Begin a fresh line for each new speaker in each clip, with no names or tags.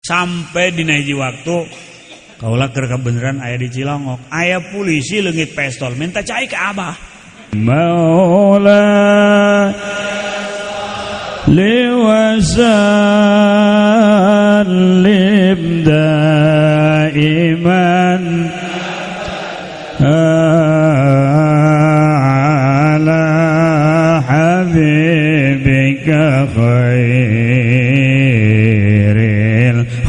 Sampai dina hiji waktu kaulah keur kebeneran aya di Cilongok, aya polisi leungit pistol minta cai ke Abah. Maula liwasallim daiman ala habibika khairil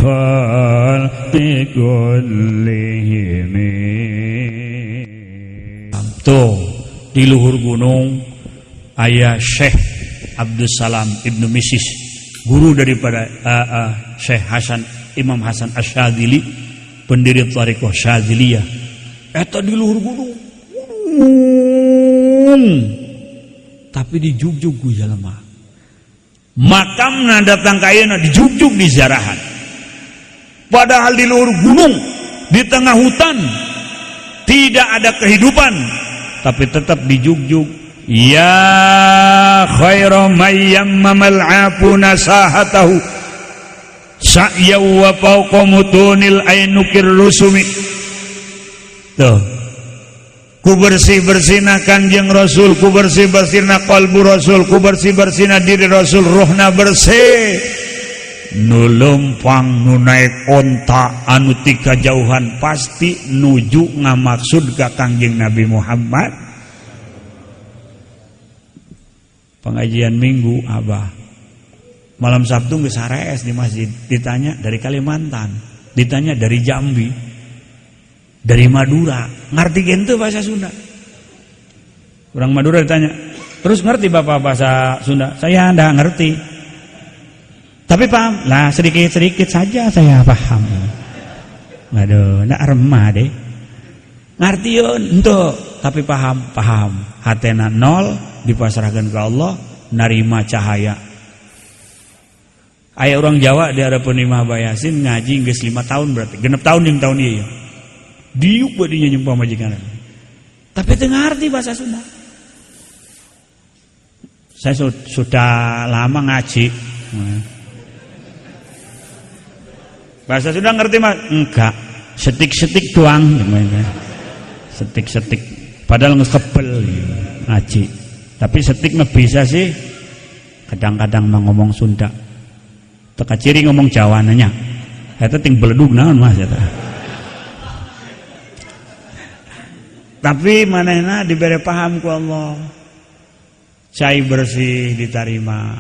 khalqi kullihim. Tuh di luhur gunung aya Syekh Abdus Salam Ibnu Misis, guru daripada Syekh Hasan Imam Hasan Asyadzili, pendiri Thariqah Syadziliyah. Eta di luhur gunung. Tapi dijugjug ku jalema. Makamna datang ka ayeuna dijugjug di ziarahan. Padahal di luhur gunung, di tengah hutan, tidak ada kehidupan, tapi tetap dijugjug. Ya khairu may yammamal afuna sahatahu sa'ya wa fawqa mutunil ainukir rusumi. Tuh, ku bersih-bersihna Kanjeng Rasul, ku bersih-bersihna qalbu Rasul, ku bersih-bersihna diri Rasul, ruhna bersih. Nu lempang nu naik onta anu ti kajauhan pasti nuju ngamaksud ka Kanjeng Nabi Muhammad. Pengajian minggu Abah malam Sabtu geus sarees di masjid, ditanya dari Kalimantan, ditanya dari Jambi, dari Madura, ngerti gitu bahasa Sunda. Orang Madura ditanya, terus ngerti Bapak bahasa Sunda? Saya enggak ngerti, tapi paham lah, sedikit-sedikit saja saya paham. Waduh, ndak remah deh. Ngerti yun, entuh, tapi paham. Hatena nol, dipasrahkan ke Allah, narima cahaya. Aya orang Jawa di harapan Imah Bayasin ngaji geus 5 tahun berarti, 6 tahun jeung tahun ieu. Diuk badinya nyumpah majikan. Tapi teu ngarti bahasa Sunda. Saya sudah lama ngaji. Bahasa Sunda ngerti mah? Enggak. Setik-setik doang. Setik-setik. Padahal geus kebel ngaji. Tapi setik mah bisa sih. Kadang-kadang mah ngomong Sunda. Teka ciri ngomong Jawa nanya. Eta ting beledug naon Mas eta. Tapi manehna dibere paham ku Allah. Cai bersih ditarima.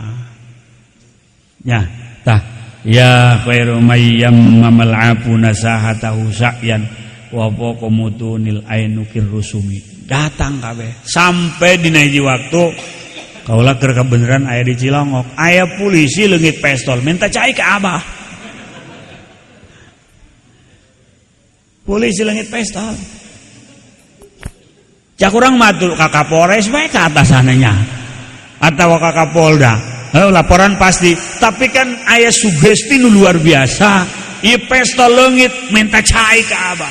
Ya, tah. Ya khairu mayyam mamal afuna sahatahu sa'yan wa faqumutunil ainukir rusumi. Datang kabeh sampai dina hiji waktu kaulah keur kebeneran aya di Cilongok, aya polisi leungit pistol minta cai ke Abah. Polisi leungit pistol. Cak urang matur ka Kapolres bae ka atasannya atawa ka Kapolda. Laporan pasti, tapi kan aya sugesti nu luar biasa. Ieu pistol leungit minta cai ke Abah.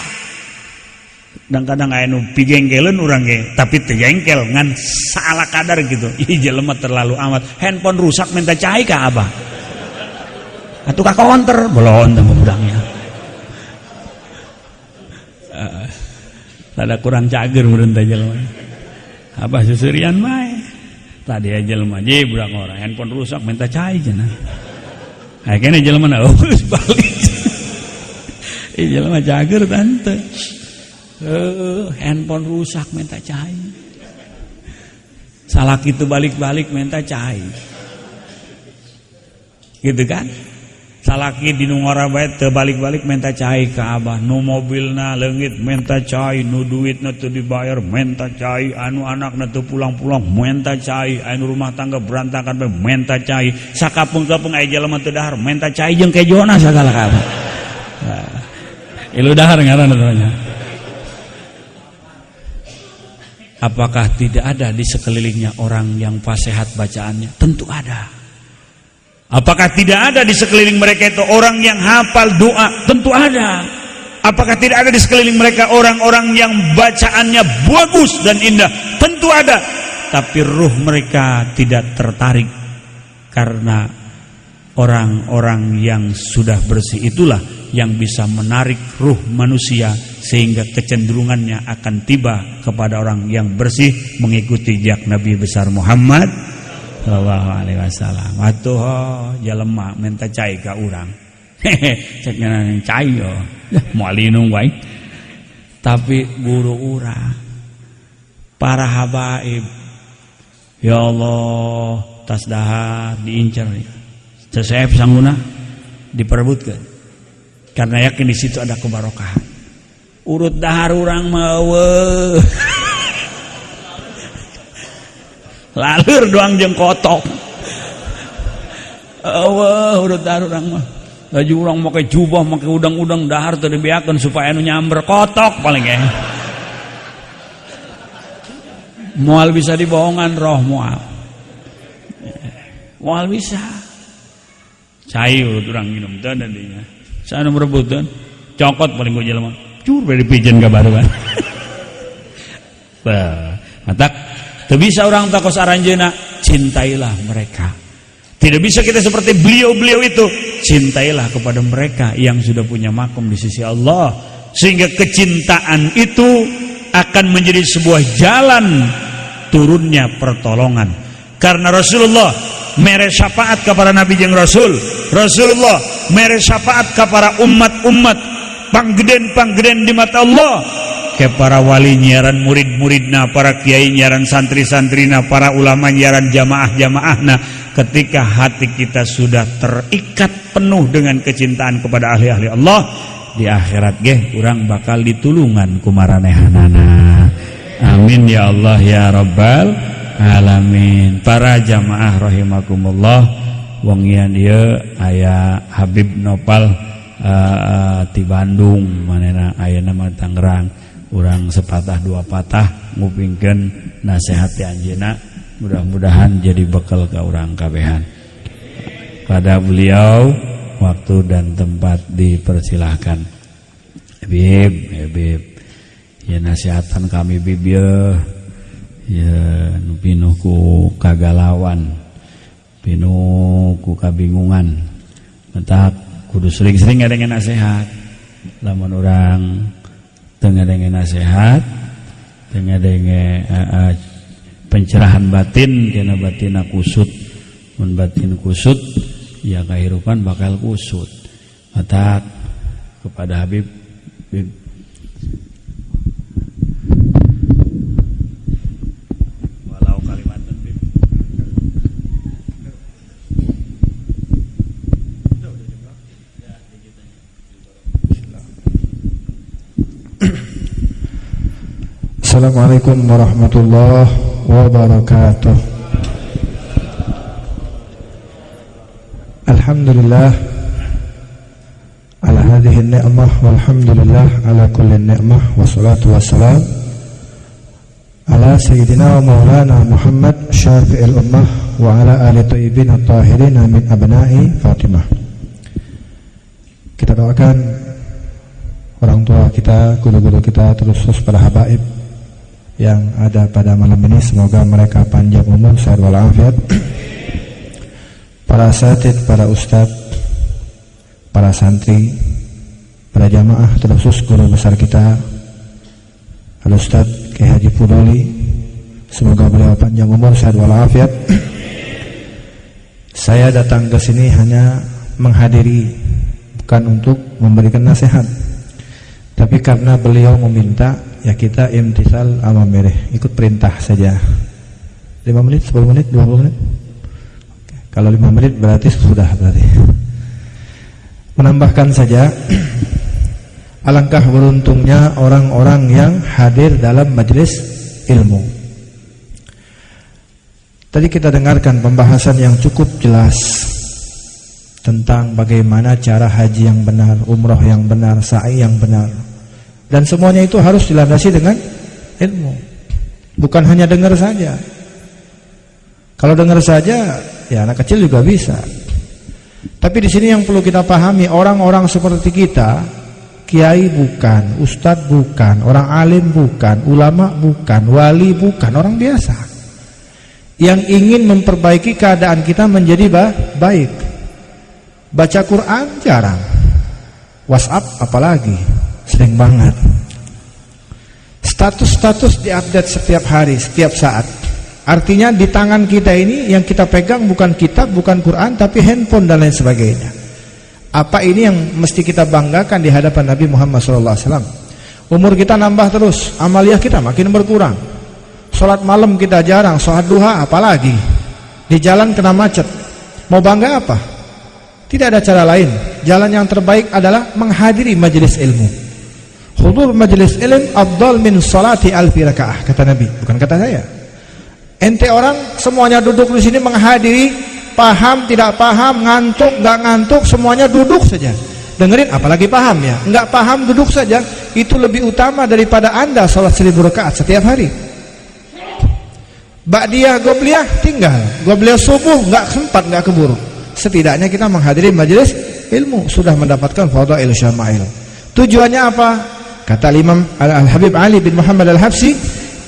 Kadang-kadang aya nu pigengkeun urang ge, tapi teu jengkel ngan salah kadar gitu. Ih jelema terlalu amat. Handphone rusak minta cai ke Abah. Atuh ka counter belon teh budaknya. Rada kurang cager meureun teh jelema. Abah susurian bae. Tadi aja jelema je budak orang handphone rusak minta cai cenah. Ha kene jelema na geus balik. Jelema cager tante. Handphone rusak minta cai. Salah kitu balik-balik minta cai. Gitu kan? Salaki di nu ngora bae teu balik-balik minta cai ke Abah. Nu mobilna leungit minta cai, nu duitna teu dibayar minta cai, anu anakna teu pulang-pulang minta cai, anu rumah tangga berantakan bae minta cai. Sakapeung-kapeung aya jelema teu dahar minta cai jeung kejona sagala ka Abah. Ilu dahar ngaranna namanya. Apakah tidak ada di sekelilingnya orang yang fasihat bacaannya? Tentu ada. Apakah tidak ada di sekeliling mereka itu orang yang hafal doa? Tentu ada. Apakah tidak ada di sekeliling mereka orang-orang yang bacaannya bagus dan indah? Tentu ada. Tapi ruh mereka tidak tertarik karena orang-orang yang sudah bersih itulah yang bisa menarik ruh manusia sehingga kecenderungannya akan tiba kepada orang yang bersih mengikuti jejak Nabi besar Muhammad sallallahu alaihi wasallam. Atuh jelema minta cai ka urang. Cek nang cai yo. Moal linung wae. Tapi guru urang para habaib, ya Allah, tas dahar diincar, sesaep sangguna diperebutkan, karena yakin di situ ada kebarokahan. Urut dahar urang mawe, lalur doang jeung kotok. Urut dahar urang mah, baju urang make jubah, make udang-udang dahar teu dibeakeun supaya anu nyamber kotok paling ge. Moal bisa dibohongan roh moal bisa cai urut urang minum teh tadinya sana merebutkeun cokot paling ku jelema cur bari pijen kabaruan. Matak teu bisa urang takos aranjeuna cintailah mereka. Tidak bisa kita seperti beliau-beliau itu, cintailah kepada mereka yang sudah punya makom di sisi Allah, sehingga kecintaan itu akan menjadi sebuah jalan turunnya pertolongan. Karena Rasulullah mere syafaat kepada Nabi jeung Rasul, Rasulullah mere syafaat kepada umat-umat panggeden-panggeden di mata Allah, ke para wali nyiaran murid-muridna, para kiai nyiaran santri-santrina, para ulama nyiaran jamaah-jamaahna. Ketika hati kita sudah terikat penuh dengan kecintaan kepada ahli-ahli Allah, di akhirat ge urang bakal ditulungan ku maranehanana. Amin ya Allah ya Rabbal alamin. Para jamaah rahimakumullah, wong ieu aya Habib Nopal di Bandung, manehna ayeuna mah Tangerang. Urang sepatah dua patah ngupingkeun nasihat ti anjeunna, mudah-mudahan jadi bekal ka urang kabehan. Pada beliau waktu dan tempat dipersilahkan. Habib ya nasihatan kami bib ya nu pinuh ku kagalawan, pinuh ku kabingungan, mentak kudu sering-sering ngadenge nasihat. Lamun urang teu ngadenge nasihat, teu ngadenge pencerahan batin, karena batina kusut. Mun batin kusut ya kehidupan bakal kusut. Mentak kepada Habib
Assalamualaikum warahmatullahi wabarakatuh. Alhamdulillah ala hadhihi ni'mah walhamdulillah ala kulli ni'mah, wassalatu wassalam ala sayyidina wa maulana Muhammad syafi'il ummah wa ala ali thayyibin at-tahirin min abna'i Fatimah. Kita doakan orang tua kita, guru-guru kita, terus para habaib yang ada pada malam ini, semoga mereka panjang umur, sehat walafiat. Para asatidz, para ustadz, para santri, para jamaah, terkhusus guru besar kita Al-Ustadz Kiai Haji Fudoli, semoga beliau panjang umur, sehat walafiat. Saya datang ke sini hanya menghadiri, bukan untuk memberikan nasihat, tapi karena beliau meminta, ya kita imtisal amamirih, ikut perintah saja. 5 menit, 10 menit, 20 menit. Oke. Kalau 5 menit berarti sudah berarti. Menambahkan saja, alangkah beruntungnya orang-orang yang hadir dalam majelis ilmu. Tadi kita dengarkan pembahasan yang cukup jelas tentang bagaimana cara haji yang benar, umroh yang benar, sa'i yang benar. Dan semuanya itu harus dilandasi dengan ilmu. Bukan hanya dengar saja. Kalau dengar saja, ya anak kecil juga bisa. Tapi di sini yang perlu kita pahami, orang-orang seperti kita, kiai bukan, ustadz bukan, orang alim bukan, ulama bukan, wali bukan, orang biasa. Yang ingin memperbaiki keadaan kita menjadi baik. Baca Quran jarang. WhatsApp apalagi, sering banget. Status-status diupdate setiap hari, setiap saat. Artinya di tangan kita ini yang kita pegang bukan kitab, bukan Quran, tapi handphone dan lain sebagainya. Apa ini yang mesti kita banggakan di hadapan Nabi Muhammad SAW? Umur kita nambah terus, amaliyah kita makin berkurang. Sholat malam kita jarang, sholat duha apalagi. Di jalan kena macet. Mau bangga apa? Tidak ada cara lain. Jalan yang terbaik adalah menghadiri majelis ilmu. Hudur majelis ilm afdal min salati alfi rakaah, kata Nabi, bukan kata saya. Ente orang semuanya duduk di sini menghadiri, paham tidak paham, ngantuk nggak ngantuk, semuanya duduk saja. Dengerin, apalagi paham ya. Nggak paham duduk saja, itu lebih utama daripada Anda sholat 1000 rakaat setiap hari. Ba'diyah qobliyah tinggal, qobliyah subuh nggak sempat, nggak keburu. Setidaknya kita menghadiri majelis ilmu sudah mendapatkan fadail syama'il. Tujuannya apa? Kata Imam Al-Habib Ali bin Muhammad Al-Habsyi,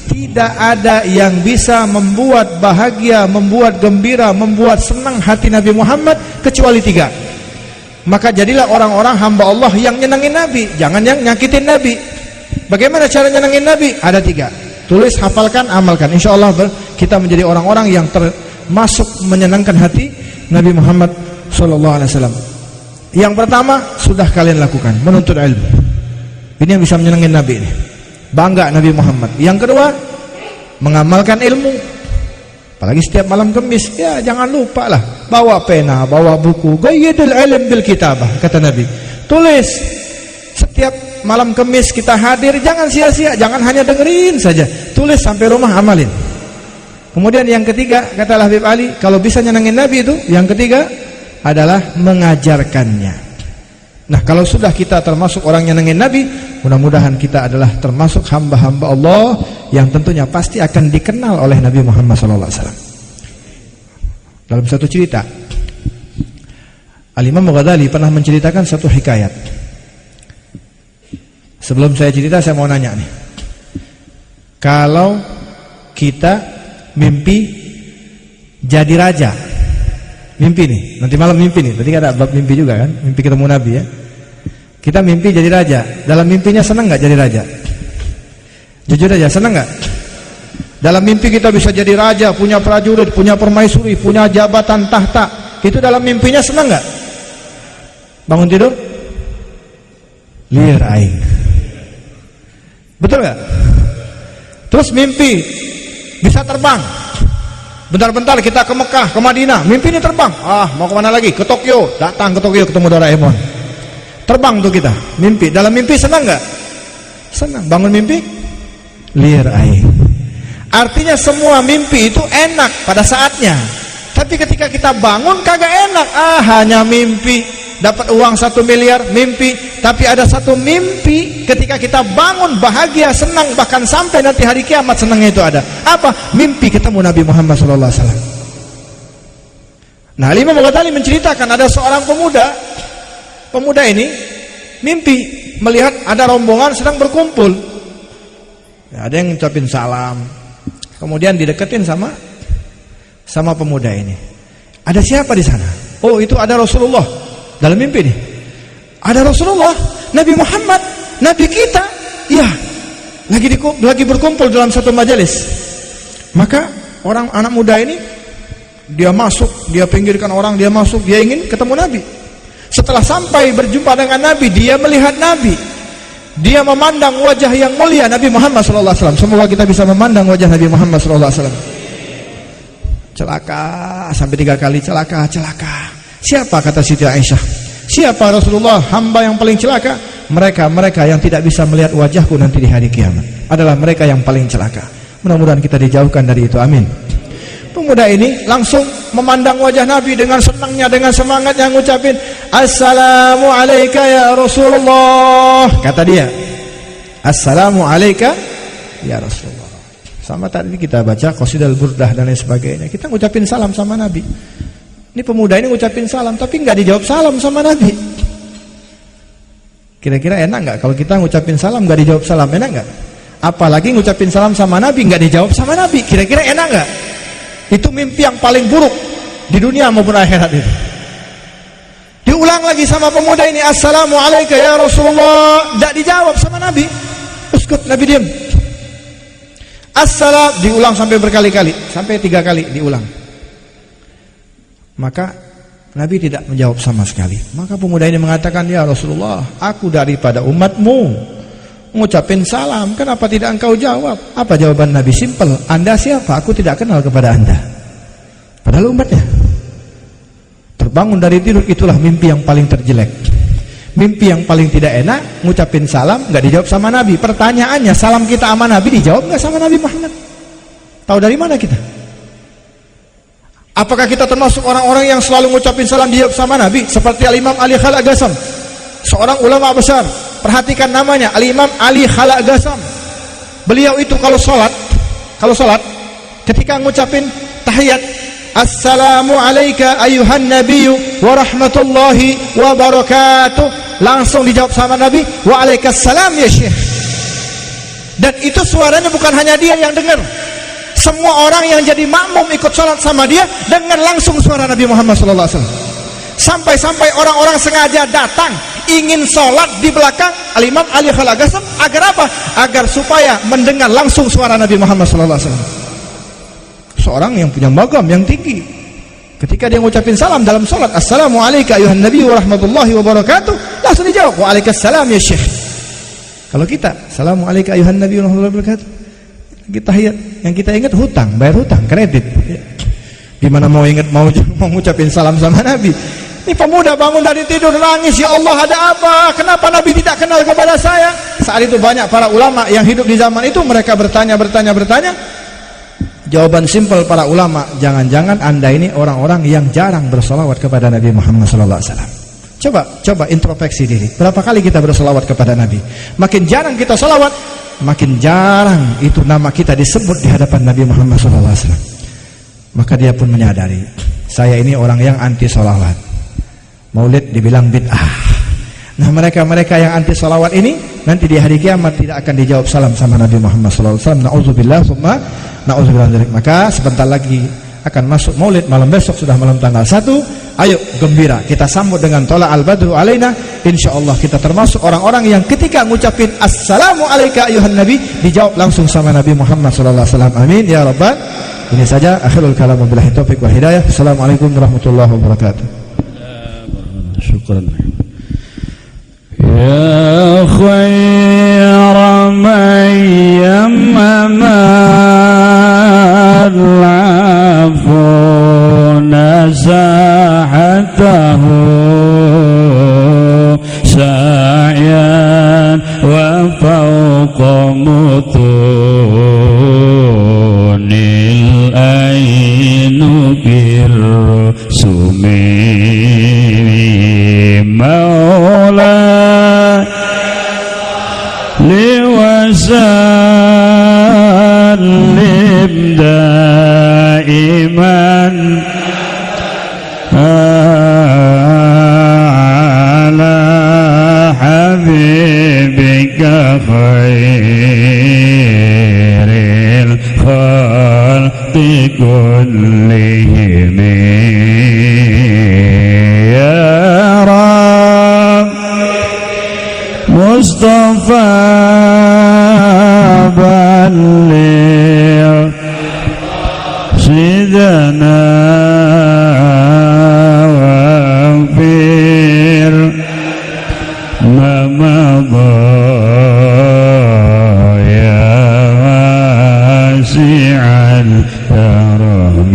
tidak ada yang bisa membuat bahagia, membuat gembira, membuat senang hati Nabi Muhammad kecuali 3. Maka jadilah orang-orang hamba Allah yang nyenangin Nabi, jangan yang nyakitin Nabi. Bagaimana cara nyenangin Nabi? Ada 3. Tulis, hafalkan, amalkan. Insya Allah kita menjadi orang-orang yang termasuk menyenangkan hati Nabi Muhammad SAW. Yang pertama sudah kalian lakukan, menuntut ilmu. Ini yang bisa menyenangkan Nabi ini. Bangga Nabi Muhammad. Yang kedua, mengamalkan ilmu. Apalagi setiap malam Kamis, ya jangan lupa lah, bawa pena, bawa buku. Gayyidul ilm bil kitabah, kata Nabi. Tulis. Setiap malam Kamis kita hadir, jangan sia-sia, jangan hanya dengerin saja. Tulis sampai rumah, amalin. Kemudian yang ketiga, kata Habib Ali, kalau bisa nyenangin Nabi itu, yang ketiga adalah mengajarkannya. Nah, kalau sudah kita termasuk orang yang nyenangin Nabi, mudah-mudahan kita adalah termasuk hamba-hamba Allah yang tentunya pasti akan dikenal oleh Nabi Muhammad SAW. Dalam satu cerita, Al-Imam Ghazali pernah menceritakan satu hikayat. Sebelum saya cerita, saya mau nanya nih. Kalau kita mimpi jadi raja, mimpi nih, nanti malam mimpi nih, tadi ada bab mimpi juga kan, mimpi ketemu Nabi ya. Kita mimpi jadi raja, dalam mimpinya senang nggak jadi raja? Jujur aja, senang nggak? Dalam mimpi kita bisa jadi raja, punya prajurit, punya permaisuri, punya jabatan tahta, itu dalam mimpinya senang nggak? Bangun tidur, liar aing, betul nggak? Terus mimpi bisa terbang. Bentar-bentar kita ke Mekah, ke Madinah, mimpi ini terbang. Mau kemana lagi? Ke Tokyo. Datang ke Tokyo ketemu Doraemon. Terbang tuh kita, mimpi. Dalam mimpi senang nggak? Senang. Bangun mimpi, liar aing. Artinya semua mimpi itu enak pada saatnya. Tapi ketika kita bangun kagak enak. Hanya mimpi. Dapat uang 1 miliar, mimpi. Tapi ada satu mimpi ketika kita bangun bahagia, senang, bahkan sampai nanti hari kiamat senangnya itu ada. Apa? Mimpi ketemu Nabi Muhammad SAW. Nah, Imam Ghazali menceritakan ada seorang pemuda. Pemuda ini mimpi melihat ada rombongan sedang berkumpul. Ya, ada yang ngucapin salam. Kemudian dideketin sama pemuda ini. Ada siapa di sana? Oh, itu ada Rasulullah. Dalam mimpi nih. Ada Rasulullah, Nabi Muhammad, Nabi kita. Ya, lagi berkumpul dalam satu majelis. Maka anak muda ini dia masuk, dia pinggirkan orang, dia masuk, dia ingin ketemu Nabi. Setelah sampai berjumpa dengan Nabi, dia melihat Nabi. Dia memandang wajah yang mulia Nabi Muhammad SAW. Semoga kita bisa memandang wajah Nabi Muhammad SAW. Celaka sampai 3 kali, celaka. Siapa, kata Siti Aisyah? Siapa Rasulullah, hamba yang paling celaka? Mereka yang tidak bisa melihat wajahku nanti di hari kiamat. Adalah mereka yang paling celaka. Mudah-mudahan kita dijauhkan dari itu, amin. Pemuda ini langsung memandang wajah Nabi dengan senangnya, dengan semangatnya, ngucapin Assalamu alayka ya Rasulullah. Kata dia, Assalamu alayka ya Rasulullah. Sama tadi kita baca Qasidul Burdah dan lain sebagainya. Kita ngucapin salam sama Nabi. Ini pemuda ini ngucapin salam, tapi nggak dijawab salam sama Nabi. Kira-kira enak nggak kalau kita ngucapin salam nggak dijawab salam? Enak nggak? Apalagi ngucapin salam sama Nabi nggak dijawab sama Nabi. Kira-kira enak nggak? Itu mimpi yang paling buruk di dunia maupun akhirat itu. Diulang lagi sama pemuda ini, Assalamualaikum ya Rasulullah. Tidak dijawab sama Nabi. Uskut, Nabi diam. Assalam, diulang sampai berkali-kali, sampai 3 kali diulang. Maka Nabi tidak menjawab sama sekali. Maka pemuda ini mengatakan, ya Rasulullah, aku daripada umatmu, mengucapin salam, kenapa tidak engkau jawab? Apa jawaban Nabi? Simple, Anda siapa? Aku tidak kenal kepada Anda. Padahal umatnya. Terbangun dari tidur, itulah mimpi yang paling terjelek. Mimpi yang paling tidak enak, ngucapin salam nggak dijawab sama Nabi. Pertanyaannya, salam kita sama Nabi dijawab nggak sama Nabi Muhammad? Tahu dari mana kita? Apakah kita termasuk orang-orang yang selalu ngucapin salam dijawab sama Nabi? Seperti Al-Imam Ali Khalaq Ghasam, seorang ulama besar. Perhatikan namanya, Al-Imam Ali Khalaq Ghasam. Beliau itu kalau sholat, ketika ngucapin tahiyat, Assalamu alayka ayuhan nabiyyu wa rahmatullahi wa barakatuh, langsung dijawab sama Nabi, wa alaikassalam ya syekh. Dan itu suaranya bukan hanya dia yang dengar, semua orang yang jadi makmum ikut sholat sama dia dengar langsung suara Nabi Muhammad SAW. Sampai-sampai orang-orang sengaja datang ingin sholat di belakang Al-Imam Ali Khalaq Ghasam. Agar apa? Agar supaya mendengar langsung suara Nabi Muhammad SAW. Seorang yang punya magam yang tinggi, ketika dia mengucapin salam dalam sholat, Assalamualaikum ayuhan nabi wa rahmatullahi wa barakatuh, langsung dijawab, wa alaikassalam ya syekh. Kalau kita, Assalamualaikum ayuhan nabi wa rahmatullahi wa barakatuh, kita yang kita ingat hutang, bayar hutang, kredit. Gimana mau ingat mau mengucapin salam sama Nabi? Ini pemuda bangun dari tidur nangis, ya Allah ada apa? Kenapa Nabi tidak kenal kepada saya? Saat itu banyak para ulama yang hidup di zaman itu, mereka bertanya. Jawaban simpel para ulama, jangan-jangan Anda ini orang-orang yang jarang bersolawat kepada Nabi Muhammad SAW. Coba introspeksi diri. Berapa kali kita bersolawat kepada Nabi? Makin jarang kita solawat, makin jarang itu nama kita disebut di hadapan Nabi Muhammad SAW. Maka dia pun menyadari, saya ini orang yang anti solawat. Maulid dibilang bid'ah. Nah mereka yang anti salawat ini nanti di hari kiamat tidak akan dijawab salam sama Nabi Muhammad SAW. Na'udzubillah summa na'udzubillah. Maka sebentar lagi akan masuk Maulid, malam besok sudah malam tanggal 1. Ayo gembira kita sambut dengan tola al-badru alaina. InsyaAllah kita termasuk orang-orang yang ketika ngucapin Assalamu alayka ayuhan nabi dijawab langsung sama Nabi Muhammad SAW. Amin ya rabbal. Ini saja akhirul kalam, wabillahi taufiq wal hidayah. Assalamualaikum warahmatullahi wabarakatuh.
Syukran.
يا خير من يمم العفو نزاحته سعيا وفوق متون العين بالرسوم مولاي وسلم دائما على حبيبك خير الخلق كلهم يا رب مصطفى بلغ سيدنا واغفر ما مضى يا واسع الكرم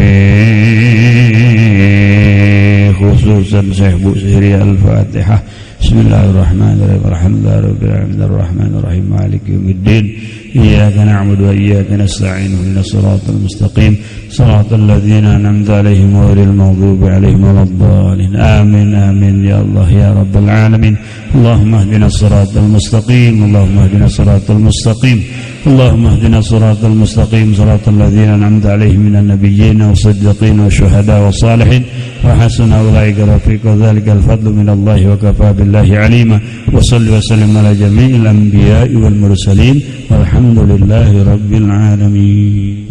خصوصا صاحب سيري الفاتحة. بسم الله الرحمن الرحيم الحمد لله رب العالمين الرحمن الرحيم مالك يوم الدين إياك نعبد وإياك نستعين اهدنا الصراط المستقيم صراط الذين أنعمت عليهم غير المغضوب عليهم ولا الضالين آمين آمين يا الله يا رب العالمين. اللهم اهدنا الصراط المستقيم اللهم اهدنا الصراط المستقيم اللهم اهدنا الصراط المستقيم صراط الذين أنعمت عليهم من النبيين والصديقين والشهداء والصالحين وحسن أولئك رفيقا ذلك الفضل من الله وكفى بالله عليما. وصل وسلم على جميع الأنبياء والمرسلين والحمد لله رب العالمين.